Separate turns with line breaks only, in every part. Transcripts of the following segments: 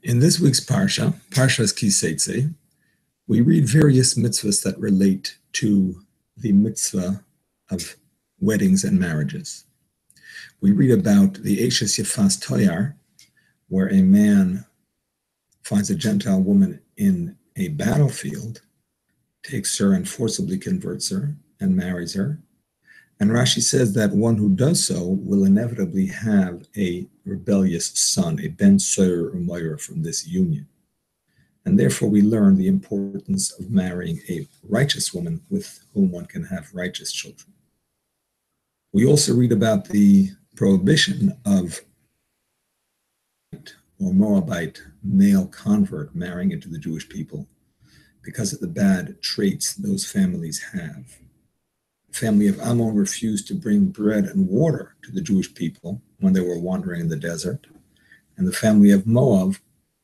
In this week's Parsha, Parsha's Seitzei, we read various mitzvahs that relate to the mitzvah of weddings and marriages. We read about the Eshes Yefas Toyar, where a man finds a Gentile woman in a battlefield, takes her and forcibly converts her and marries her. And Rashi says that one who does so will inevitably have a rebellious son, a ben soyer or moira from this union. And therefore we learn the importance of marrying a righteous woman with whom one can have righteous children. We also read about the prohibition of or Moabite male convert marrying into the Jewish people because of the bad traits those families have. The family of Ammon refused to bring bread and water to the Jewish people when they were wandering in the desert, and the family of Moab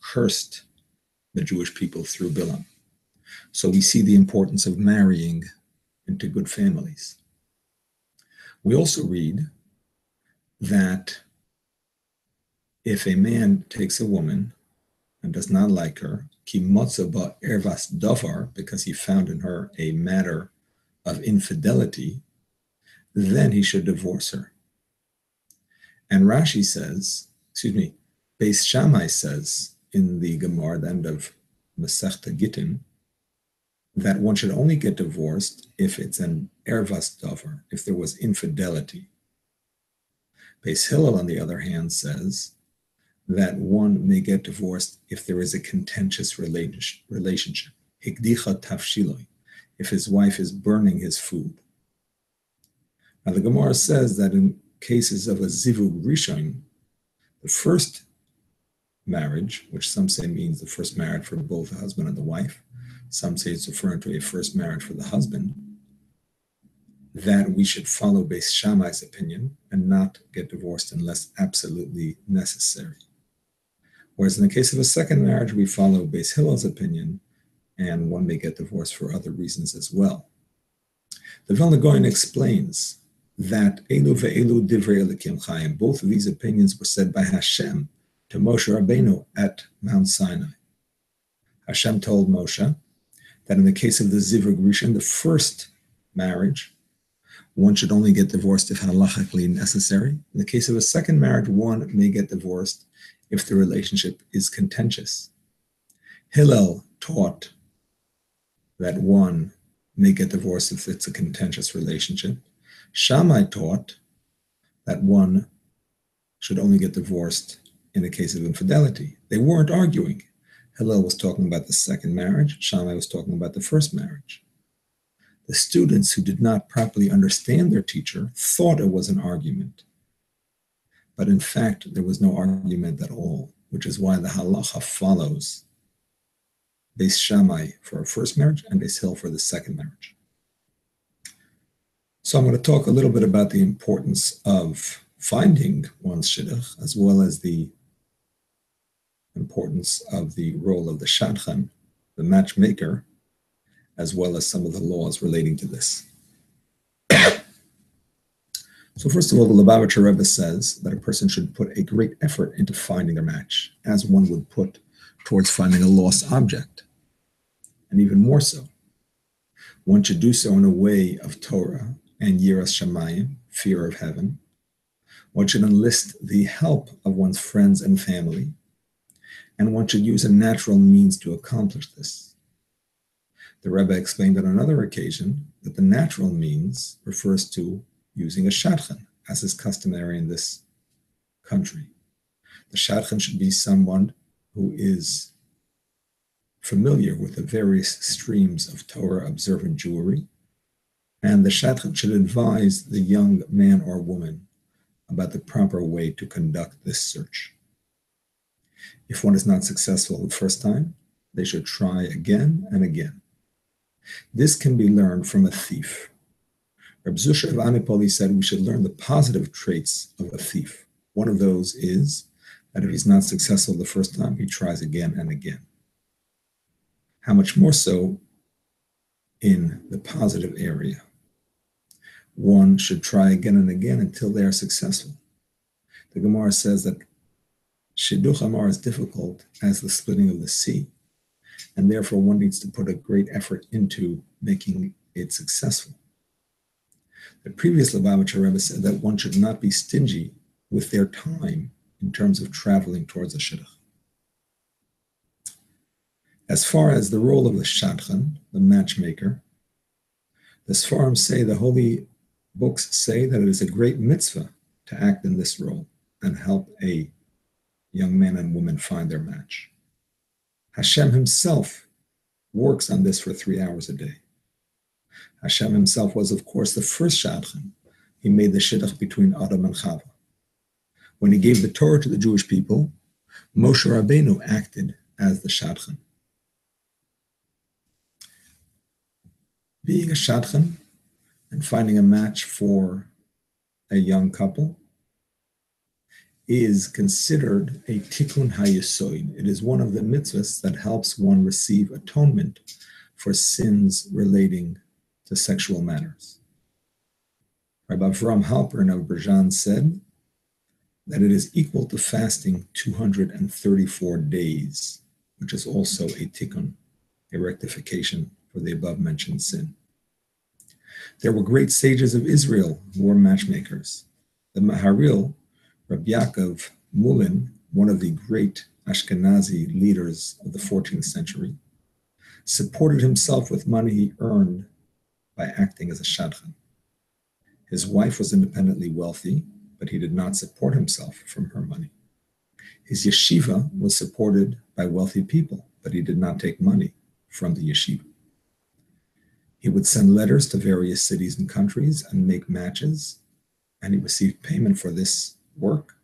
cursed the Jewish people through Bilam. So we see the importance of marrying into good families. We also read that if a man takes a woman and does not like her, ki motza ba ervas davar, because he found in her a matter of infidelity, then he should divorce her. And Rashi says, Beis Shammai says in the Gemara, the end of Masechta Gittin, that one should only get divorced if it's an ervas davar, if there was infidelity. Beis Hillel, on the other hand, says that one may get divorced if there is a contentious relationship. Hikdicha tafshiloi, if his wife is burning his food. Now the Gemara says that in cases of a zivug rishon, the first marriage, which some say means the first marriage for both the husband and the wife, some say it's referring to a first marriage for the husband, that we should follow Beis Shammai's opinion and not get divorced unless absolutely necessary. Whereas in the case of a second marriage, we follow Beis Hillel's opinion, and one may get divorced for other reasons as well. The Vilna Gaon explains that Elu ve'elu divrei Elokim Chaim, both of these opinions were said by Hashem to Moshe Rabbeinu at Mount Sinai. Hashem told Moshe that in the case of the Zivug Rishon, the first marriage, one should only get divorced if halachically necessary. In the case of a second marriage, one may get divorced if the relationship is contentious. Hillel taught that one may get divorced if it's a contentious relationship. Shammai taught that one should only get divorced in the case of infidelity. They weren't arguing. Hillel was talking about the second marriage. Shammai was talking about the first marriage. The students who did not properly understand their teacher thought it was an argument. But in fact, there was no argument at all, which is why the Halacha follows Beis Shammai for a first marriage and Beis Hillel for the second marriage. So I'm going to talk a little bit about the importance of finding one's shidduch, as well as the importance of the role of the Shadchanim, the matchmaker, as well as some of the laws relating to this. So first of all, the Lubavitcher Rebbe says that a person should put a great effort into finding a match, as one would put towards finding a lost object. And even more so, one should do so in a way of Torah and Yiras Shamayim, fear of heaven. One should enlist the help of one's friends and family, and one should use a natural means to accomplish this. The Rebbe explained on another occasion that the natural means refers to using a shadchan, as is customary in this country. The shadchan should be someone who is familiar with the various streams of Torah observant Jewry, and the shadchan should advise the young man or woman about the proper way to conduct this search. If one is not successful the first time, they should try again and again. This can be learned from a thief. Reb Zusha of Amipoli said we should learn the positive traits of a thief. One of those is that if he's not successful the first time, he tries again and again. How much more so in the positive area? One should try again and again until they are successful. The Gemara says that Shiduchim are as difficult as the splitting of the sea, and therefore one needs to put a great effort into making it successful. The previous Lubavitcher Rebbe said that one should not be stingy with their time in terms of traveling towards a shidduch. As far as the role of the Shadchan, the matchmaker, the Sfarim say, the holy books say that it is a great mitzvah to act in this role and help a young man and woman find their match. Hashem himself works on this for 3 hours a day. Hashem himself was, of course, the first Shadchan. He made the shidduch between Adam and Chava. When he gave the Torah to the Jewish people, Moshe Rabbeinu acted as the Shadchan. Being a Shadchan and finding a match for a young couple is considered a tikkun hayesoid. It is one of the mitzvahs that helps one receive atonement for sins relating to sexual matters. Rabbi Avram Halpern of Berjan said that it is equal to fasting 234 days, which is also a tikkun, a rectification for the above-mentioned sin. There were great sages of Israel who were matchmakers. The Maharil, Rabbi Yaakov Mulin, one of the great Ashkenazi leaders of the 14th century, supported himself with money he earned by acting as a shadchan. His wife was independently wealthy, but he did not support himself from her money. His yeshiva was supported by wealthy people, but he did not take money from the yeshiva. He would send letters to various cities and countries and make matches, and he received payment for this work,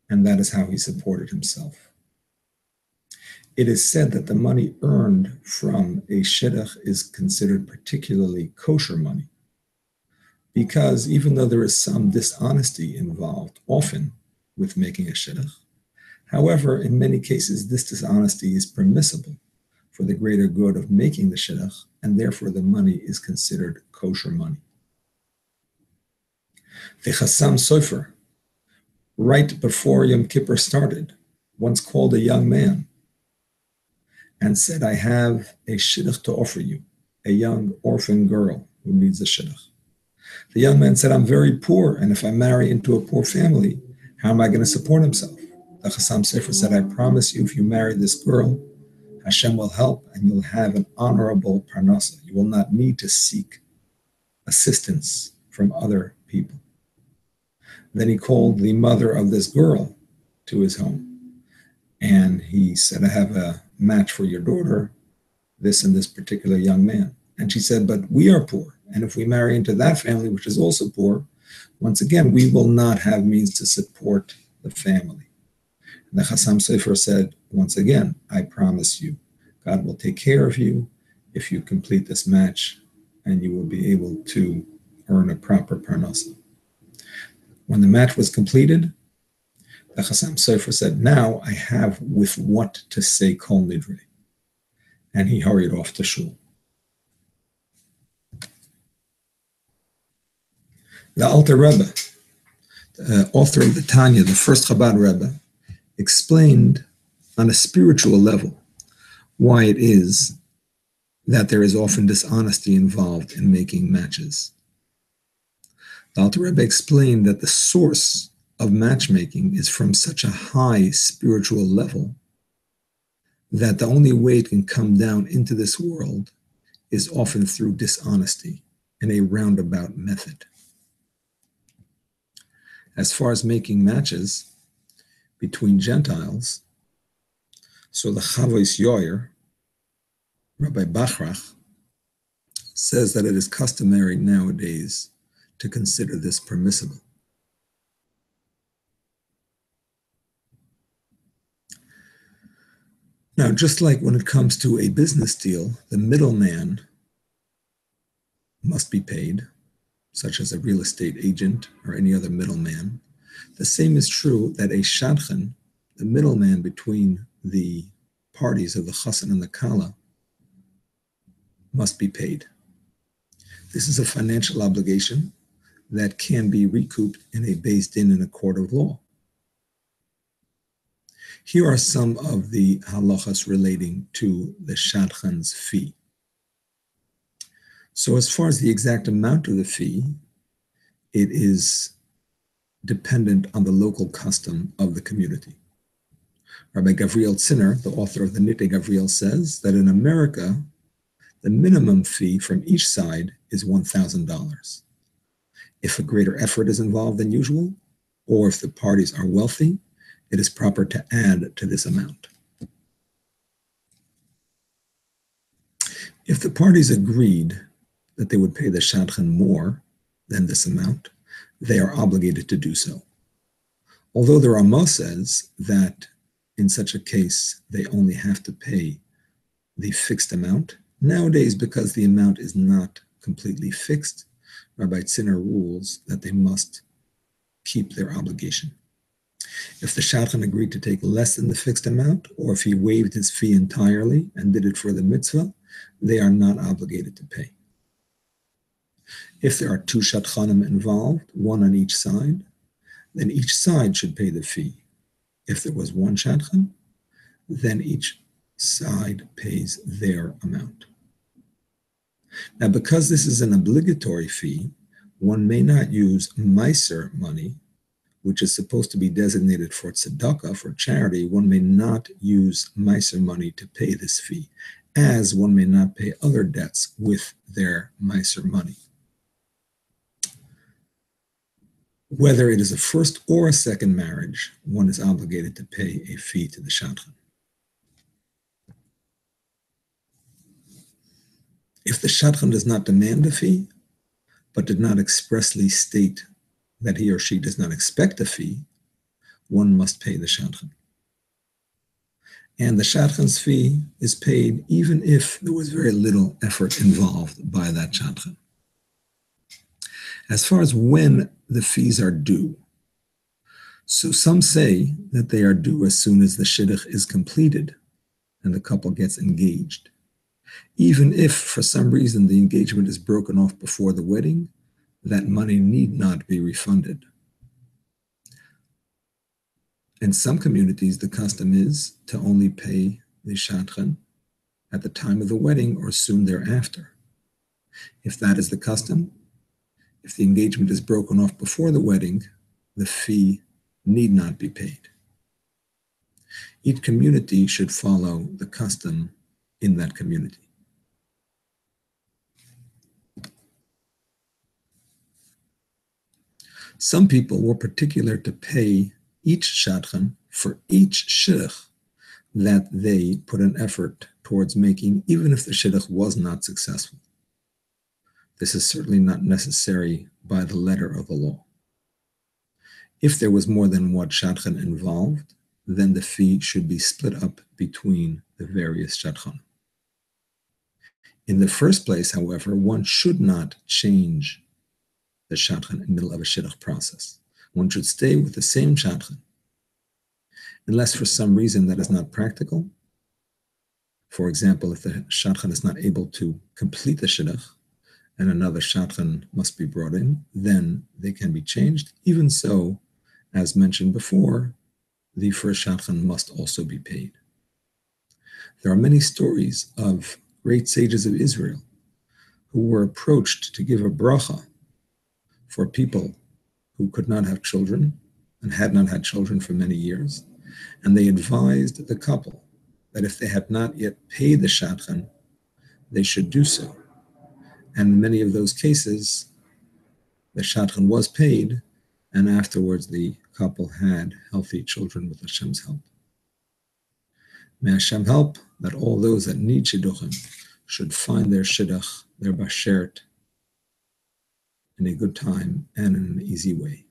and that is how he supported himself. It is said that the money earned from a shidduch is considered particularly kosher money, because even though there is some dishonesty involved, often with making a shidduch, however, in many cases, this dishonesty is permissible for the greater good of making the shidduch, and therefore the money is considered kosher money. The Chassam Sofer, right before Yom Kippur started, once called a young man and said, I have a shidduch to offer you, a young orphan girl who needs a shidduch. The young man said, I'm very poor, and if I marry into a poor family, how am I going to support himself? The Chassam Sofer said, I promise you, if you marry this girl, Hashem will help, and you'll have an honorable parnasa. You will not need to seek assistance from other people. Then he called the mother of this girl to his home, and he said, I have a match for your daughter, this and this particular young man. And she said, but we are poor, and if we marry into that family, which is also poor, once again, we will not have means to support the family. And the Chassam Sofer said, once again, I promise you, God will take care of you if you complete this match, and you will be able to earn a proper parnasa. When the match was completed, the Chassam Sofer said, now I have with what to say Kol Nidre. And he hurried off to shul. The Alter Rebbe, the author of the Tanya, the first Chabad Rebbe, explained on a spiritual level why it is that there is often dishonesty involved in making matches. The Alter Rebbe explained that the source of matchmaking is from such a high spiritual level that the only way it can come down into this world is often through dishonesty in a roundabout method. As far as making matches between Gentiles, so the Chavois Yoyer, Rabbi Bachrach, says that it is customary nowadays to consider this permissible. Now, just like when it comes to a business deal, the middleman must be paid, such as a real estate agent or any other middleman. The same is true that a shadchan, the middleman between the parties of the chassan and the kala, must be paid. This is a financial obligation that can be recouped in a beis din in a court of law. Here are some of the halachas relating to the shadchan's fee. So as far as the exact amount of the fee, it is dependent on the local custom of the community. Rabbi Gavriel Zinner, the author of the Nitei Gavriel, says that in America, the minimum fee from each side is $1,000. If a greater effort is involved than usual, or if the parties are wealthy, it is proper to add to this amount. If the parties agreed that they would pay the shadchan more than this amount, they are obligated to do so. Although the Ramah says that in such a case, they only have to pay the fixed amount, nowadays, because the amount is not completely fixed, Rabbi Zinner rules that they must keep their obligation. If the shadchan agreed to take less than the fixed amount, or if he waived his fee entirely and did it for the mitzvah, they are not obligated to pay. If there are two Shadchanim involved, one on each side, then each side should pay the fee. If there was one Shadchan, then each side pays their amount. Now, because this is an obligatory fee, one may not use Meiser money, which is supposed to be designated for tzedakah, for charity. One may not use Meiser money to pay this fee, as one may not pay other debts with their Meiser money. Whether it is a first or a second marriage, one is obligated to pay a fee to the shadchan. If the shadchan does not demand a fee, but did not expressly state that he or she does not expect a fee, one must pay the shadchan. And the shadchan's fee is paid even if there was very little effort involved by that shadchan. As far as when the fees are due, so some say that they are due as soon as the shidduch is completed and the couple gets engaged. Even if, for some reason, the engagement is broken off before the wedding, that money need not be refunded. In some communities, the custom is to only pay the shadchan at the time of the wedding or soon thereafter. If that is the custom, if the engagement is broken off before the wedding, the fee need not be paid. Each community should follow the custom in that community. Some people were particular to pay each shadchan for each shidduch that they put an effort towards making, even if the shidduch was not successful. This is certainly not necessary by the letter of the law. If there was more than one shadchan involved, then the fee should be split up between the various shadchanim. In the first place, however, one should not change the shadchan in the middle of a shidduch process. One should stay with the same shadchan, unless for some reason that is not practical. For example, if the shadchan is not able to complete the shidduch and another shadchan must be brought in, then they can be changed. Even so, as mentioned before, the first shadchan must also be paid. There are many stories of great sages of Israel who were approached to give a bracha for people who could not have children and had not had children for many years. And they advised the couple that if they had not yet paid the shadchan, they should do so. And in many of those cases, the shadchan was paid, and afterwards the couple had healthy children with Hashem's help. May Hashem help that all those that need Shiduchim should find their shidduch, their bashert, in a good time and in an easy way.